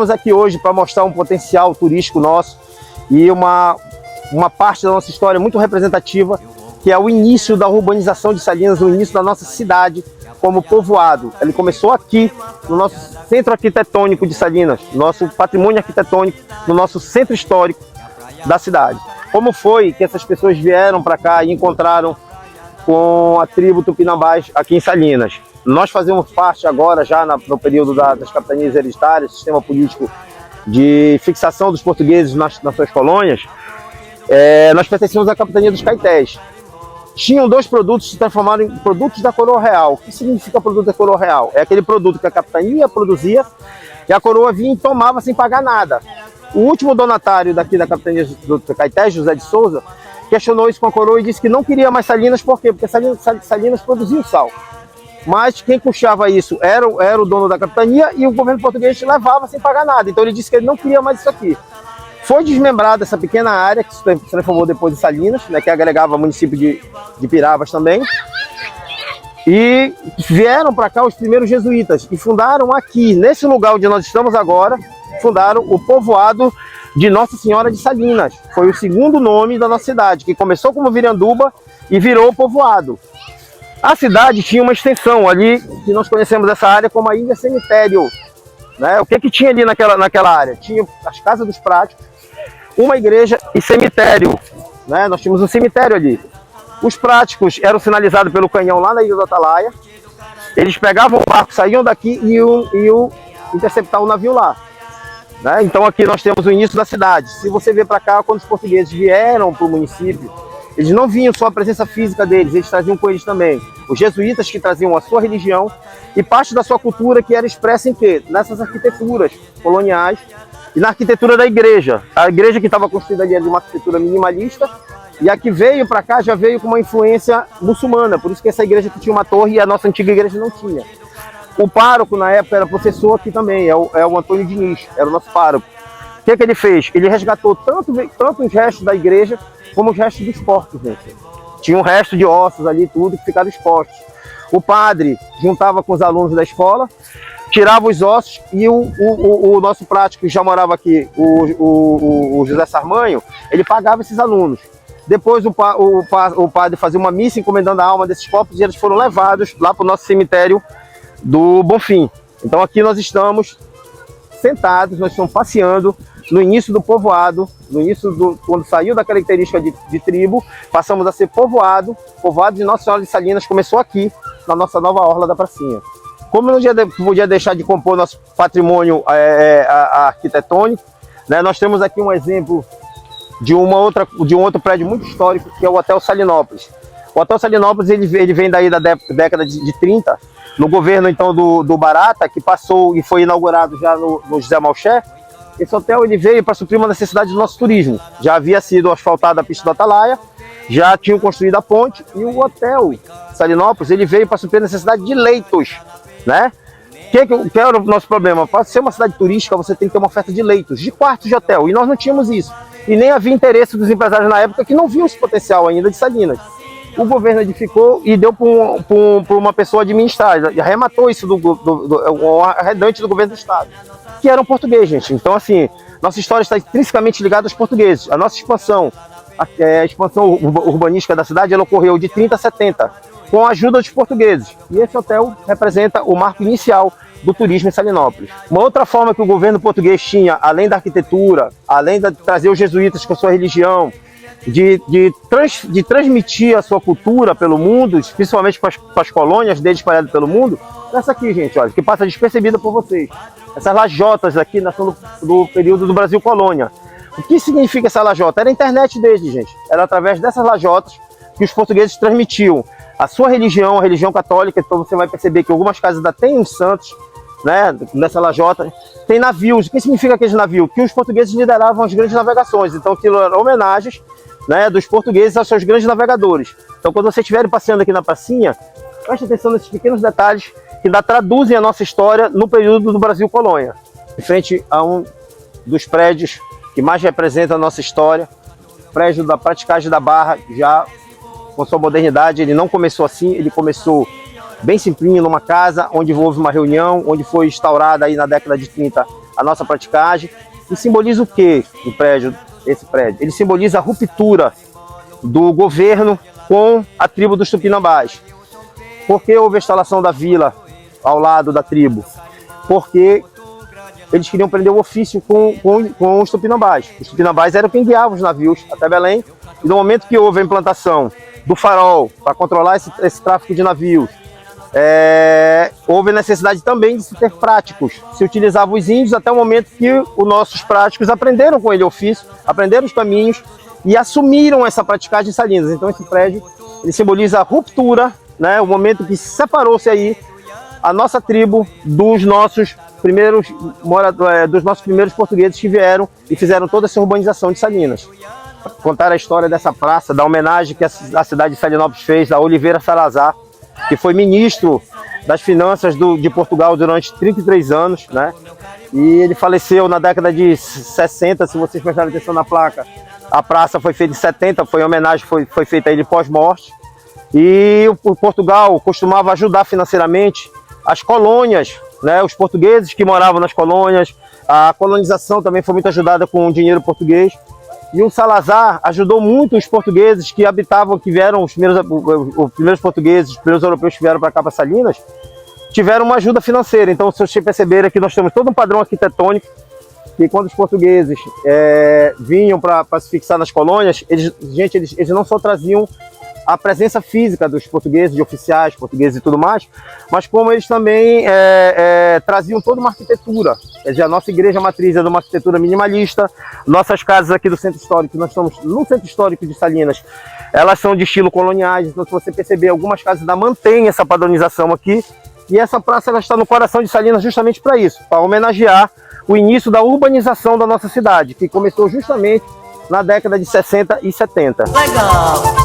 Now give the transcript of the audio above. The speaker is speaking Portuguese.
estamos aqui hoje para mostrar um potencial turístico nosso e uma parte da nossa história muito representativa, que é o início da urbanização de Salinas, o início da nossa cidade como povoado. Ele começou aqui, no nosso centro arquitetônico de Salinas, nosso patrimônio arquitetônico, no nosso centro histórico da cidade. Como foi que essas pessoas vieram para cá e encontraram com a tribo Tupinambás aqui em Salinas? Nós fazemos parte agora, já no período das capitanias hereditárias, sistema político de fixação dos portugueses nas suas colônias. Nós pertencemos à capitania dos Caetés. Tinham dois produtos que se transformaram em produtos da coroa real. O que significa produto da coroa real? É aquele produto que a capitania produzia e a coroa vinha e tomava sem pagar nada. O último donatário daqui da capitania do Caetés, José de Souza, questionou isso com a coroa e disse que não queria mais Salinas. Por quê? Porque Salinas produzia o sal. Mas quem puxava isso era o dono da capitania e o governo português levava sem pagar nada. Então ele disse que ele não queria mais isso aqui. Foi desmembrada essa pequena área que se transformou depois em Salinas, né, que agregava o município de Pirabas também. E vieram para cá os primeiros jesuítas e fundaram aqui, nesse lugar onde nós estamos agora, fundaram o povoado de Nossa Senhora de Salinas. Foi o segundo nome da nossa cidade, que começou como Viranduba e virou povoado. A cidade tinha uma extensão ali, que nós conhecemos essa área como a Ilha Cemitério. Né? O que tinha ali naquela área? Tinha as Casas dos Práticos, uma igreja e cemitério. Né? Nós tínhamos um cemitério ali. Os práticos eram sinalizados pelo canhão lá na Ilha do Atalaia. Eles pegavam o barco, saíam daqui e iam interceptar o navio lá. Né? Então aqui nós temos o início da cidade. Se você ver para cá, quando os portugueses vieram para o município, eles não vinham só a presença física deles, eles traziam com eles também os jesuítas, que traziam a sua religião e parte da sua cultura, que era expressa em quê? Nessas arquiteturas coloniais e na arquitetura da igreja. A igreja que estava construída ali era de uma arquitetura minimalista e a que veio para cá já veio com uma influência muçulmana, por isso que essa igreja que tinha uma torre e a nossa antiga igreja não tinha. O pároco na época era professor aqui também, é o Antônio Diniz, era o nosso pároco. O que ele fez? Ele resgatou tanto os restos da igreja como os restos dos porcos, gente. Tinha um resto de ossos ali, tudo, que ficaram expostos. O padre juntava com os alunos da escola, tirava os ossos e o nosso prático, que já morava aqui, o José Sarmanho, ele pagava esses alunos. Depois o padre fazia uma missa encomendando a alma desses corpos e eles foram levados lá para o nosso cemitério do Bonfim. Então aqui nós estamos sentados, nós estamos passeando no início do povoado, quando saiu da característica de tribo, passamos a ser povoado de Nossa Senhora de Salinas, começou aqui, na nossa nova orla da pracinha. Como não podia deixar de compor nosso patrimônio arquitetônico, né, nós temos aqui um exemplo de um outro prédio muito histórico, que é o Hotel Salinópolis. O Hotel Salinópolis ele vem daí da década de 30, no governo então do Barata, que passou e foi inaugurado já no José Malcher. Esse hotel ele veio para suprir uma necessidade do nosso turismo. Já havia sido asfaltada a pista do Atalaia, já tinham construído a ponte e o Hotel Salinópolis ele veio para suprir a necessidade de leitos. Né? Que era o nosso problema? Para ser uma cidade turística, você tem que ter uma oferta de leitos, de quartos de hotel. E nós não tínhamos isso. E nem havia interesse dos empresários na época que não viam esse potencial ainda de Salinas. O governo edificou e deu para uma pessoa administrar. E arrematou isso o arredante do governo do estado, que eram portugueses, gente. Então, assim, nossa história está intrinsecamente ligada aos portugueses. A nossa expansão, a expansão urbanística da cidade, ela ocorreu de 30 a 70, com a ajuda dos portugueses. E esse hotel representa o marco inicial do turismo em Salinópolis. Uma outra forma que o governo português tinha, além da arquitetura, além de trazer os jesuítas com a sua religião, de transmitir a sua cultura pelo mundo, principalmente para as colônias deles espalhadas pelo mundo, essa aqui, gente, olha, que passa despercebida por vocês. Essas lajotas aqui são do período do Brasil Colônia. O que significa essa lajota? Era a internet deles, gente. Era através dessas lajotas que os portugueses transmitiam a sua religião, a religião católica. Então você vai perceber que algumas casas ainda têm uns santos, né, nessa lajota. Tem navios. O que significa aqueles navios? Que os portugueses lideravam as grandes navegações. Então aquilo eram homenagens, né, dos portugueses aos seus grandes navegadores. Então quando vocês estiverem passeando aqui na pracinha, preste atenção nesses pequenos detalhes que ainda traduzem a nossa história no período do Brasil Colônia. Em frente a um dos prédios que mais representa a nossa história, o prédio da Praticagem da Barra, já com sua modernidade. Ele não começou assim, ele começou bem simplinho, numa casa onde houve uma reunião, onde foi instaurada aí na década de 30 a nossa praticagem. E simboliza o que o prédio, esse prédio? Ele simboliza a ruptura do governo com a tribo dos Tupinambás. Por que houve a instalação da vila ao lado da tribo? Porque eles queriam prender o ofício com os Tupinambás. Os Tupinambás eram quem guiavam os navios até Belém. E no momento que houve a implantação do farol para controlar esse tráfico de navios, houve a necessidade também de se ter práticos. Se utilizavam os índios até o momento que os nossos práticos aprenderam com ele o ofício, aprenderam os caminhos e assumiram essa praticagem em Salinas. Então esse prédio ele simboliza a ruptura, né, o momento que separou-se aí a nossa tribo dos nossos primeiros portugueses que vieram e fizeram toda essa urbanização de Salinas. Contar a história dessa praça, da homenagem que a cidade de Salinópolis fez a Oliveira Salazar, que foi ministro das Finanças de Portugal durante 33 anos, né? E ele faleceu na década de 60, se vocês prestarem atenção na placa. A praça foi feita em 70, foi em homenagem, foi feita a ele pós-morte. E o Portugal costumava ajudar financeiramente as colônias, né? Os portugueses que moravam nas colônias. A colonização também foi muito ajudada com o dinheiro português. E o Salazar ajudou muito os portugueses que habitavam, que vieram os primeiros portugueses, os primeiros europeus que vieram para cá, para Salinas, tiveram uma ajuda financeira. Então, se vocês perceberem aqui, nós temos todo um padrão arquitetônico, que quando os portugueses vinham para se fixar nas colônias, eles não só traziam a presença física dos portugueses, de oficiais portugueses e tudo mais, mas como eles também traziam toda uma arquitetura. Quer dizer, a nossa igreja matriz é de uma arquitetura minimalista, nossas casas aqui do Centro Histórico, nós estamos no Centro Histórico de Salinas, elas são de estilo coloniais, então se você perceber, algumas casas ainda mantêm essa padronização aqui, e essa praça ela está no coração de Salinas justamente para isso, para homenagear o início da urbanização da nossa cidade, que começou justamente na década de 60 e 70. Legal!